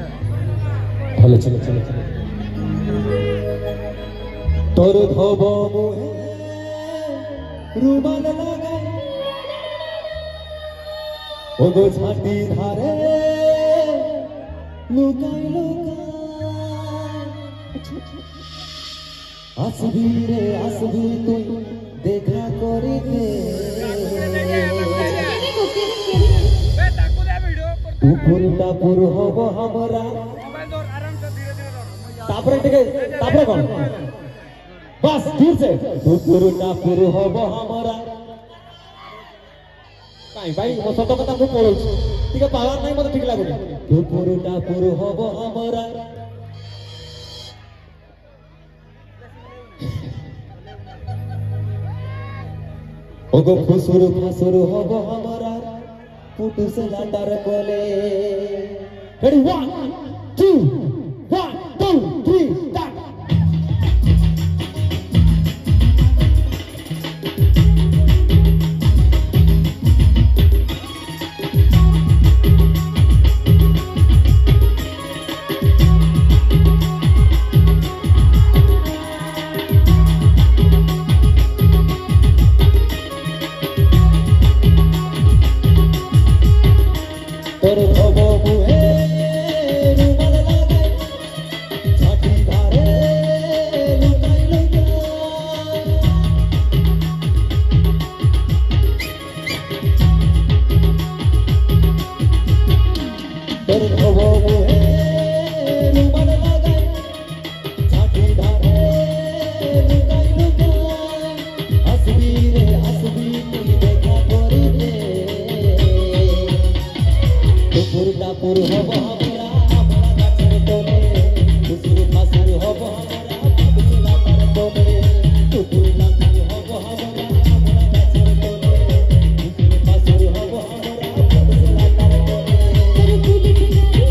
चलो चलो चलो चलो तोर धोब मुहे रुमाल लागाई ओगो छाती धारे लुकाई लुकाई आसबी रे आसबी तुम देखा करिते टुकुर टापुर हब हमरा तापरे टिके तापरे कौन बस फिर से टुकुर टापुर हब हमरा काई भाई मो सत कथा को पळो टिके पावर नाही मते ठीक लागुनी टुकुर टापुर हब हमरा ओगो फुसुर फसुर हब हमरा पुटु से लाटार कोले रेडी 1 2 1 2 3 स्टार्ट तोर धोब मुहे रुमाल लागाई छाती धारे लुकाई लुकाई तोर धोब मुहे रुमाल लागाई छाती धारे लुकाई लुकाई हसबी रे हसबी तुई देखा करिते टुकुर टापुर हब हमरा हमरा गाछर तले फुसुर फासुर हब हमरा पुतु लाटार तले टुकुर टापुर हब हमरा हमरा गाछर तले फुसुर फासुर हब हमरा पुतु लाटार तले तेरे फूल खिलाड़ी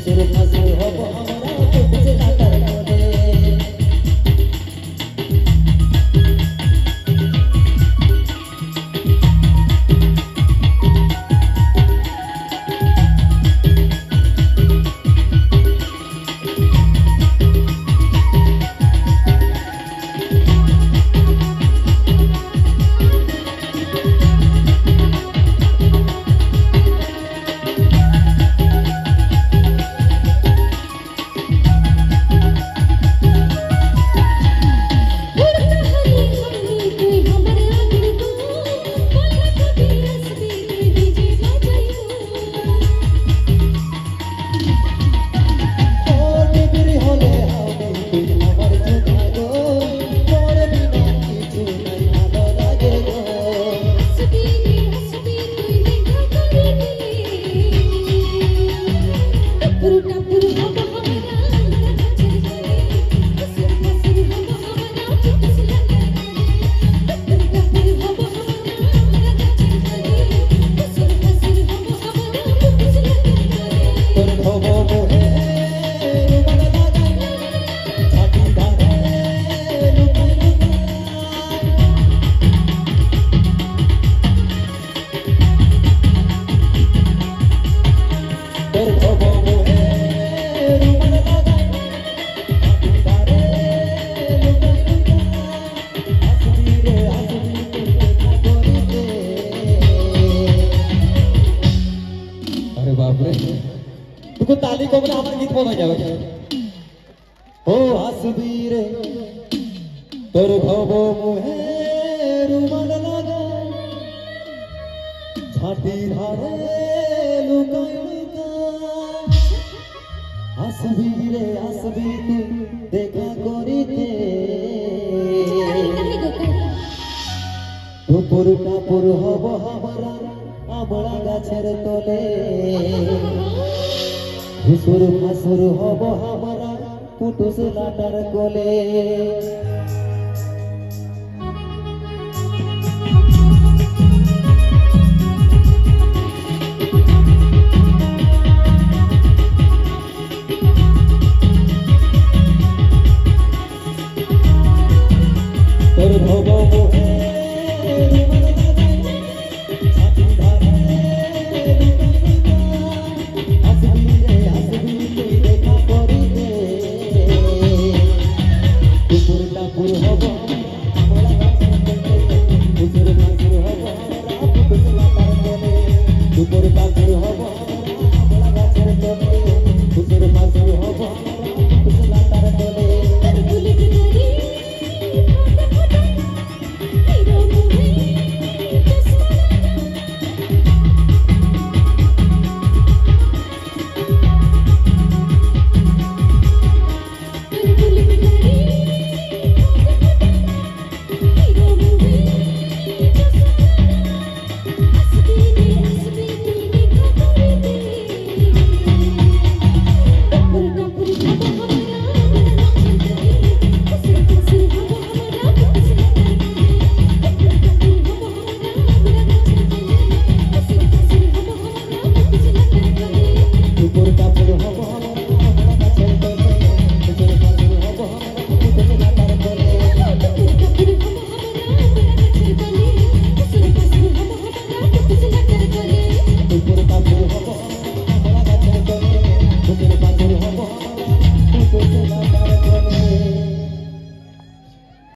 तेरा मुझे বিপদ হয়ে যাবে। ও হাসবি রে তোর ভব মুহে রুমাল লাগা ছাতি ধারে লুকাই লুকাই হাসবি রে হাসবি তুই দেখা করিতে দুপুর কাপুর হব আমরা আমরা গাছের তলে হুসুর ফাসুর হব আমরা পুটুস লাটার কোলে